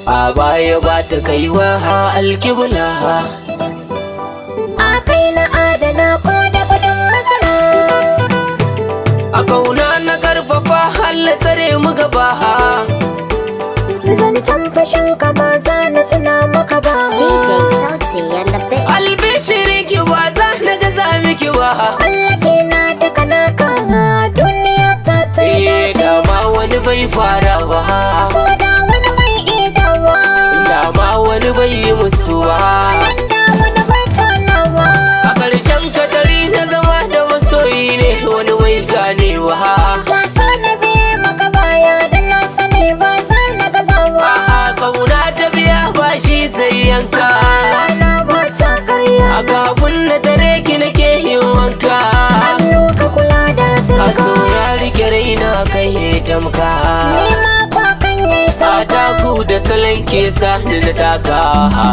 a baya ba ta kaiwa alkibla. A kai na adana ko da kudin masara. A kauna na karfafa halla tsare mu gaba. Zancen fashin ka ba za na tuna maka ba. DJ Sauti ya labe. Albishirin ki ba za na gaza miki ba. Allah ke na duka naka duniya ta tsaye. Dama wani bai fara ba. To da wani bai idawa. Dama wani bai yi musuwa. Da wani bai tanawa. A ƙarshen katari na zama da masoyi ne wani bai ganewa. Ka so na biye maka baya da na sani ba za na gazawa. A kauna ta biya ba shi sai yanka. Rana ba ta karya. A kafin na tare ki nake yin wanka. Hannu ka kula da A sirka. saurari ki raina kai ya tamka. Nema kwa kan yi A taka. taku da salon ke sa da na taka.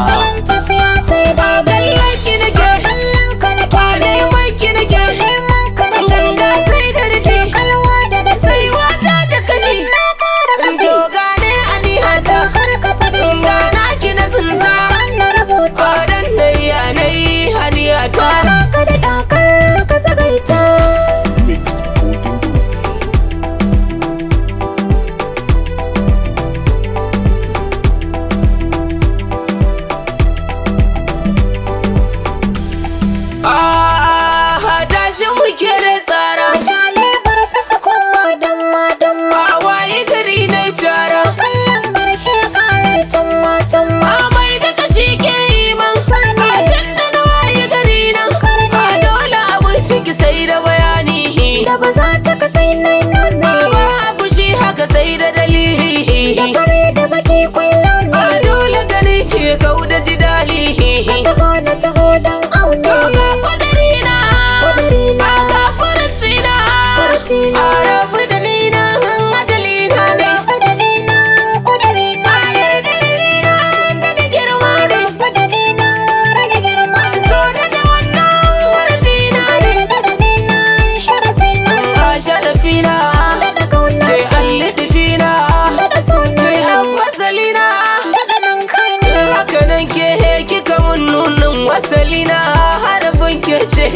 Salon tafiya ta yi daidai. Ki nake Kallon ka na kyale. neman ki nake. Neman ka na Ganga kyale. sai da rufe. Kalwa da da Sai wata da kani. na kara kafi. To gane anihata. Kar ka sake ta. Zana ki na tsinsa. Na rubuta. Fadan da yanayi haniyata. Kara ka da dakar ka zagaita. Tashi muke da tsara. Mutane bar su su koma damma damma. A waye gari na cara. Kallon bar shi ya kare tamma tamma. Amai da kashi ke yi man Sani. A can da na waye gari nan. A dole abin ciki sai da bayani. Da ba za ta kasai nai nune. Ba abu shi haka sai da dalili. Da fari da baki kwallon A ne. dole gani ke kau da jidali. Na taho don aune. Ga kwadarina. Kudirina. Ga farcina. Farcina. A rabu da ni na ajalina ne. Kudirina. Kudirina. Da da girma ne. Kudirina. Rage girma. So da wannan warfina ne. Kudirina. Sharafina. A sharafina. Da kauna Kai ce. allidifina. Da suna. Kai wasalina. Da nan kai ne. Haka nan ke kika mun nunin wasalina harafin ke ce.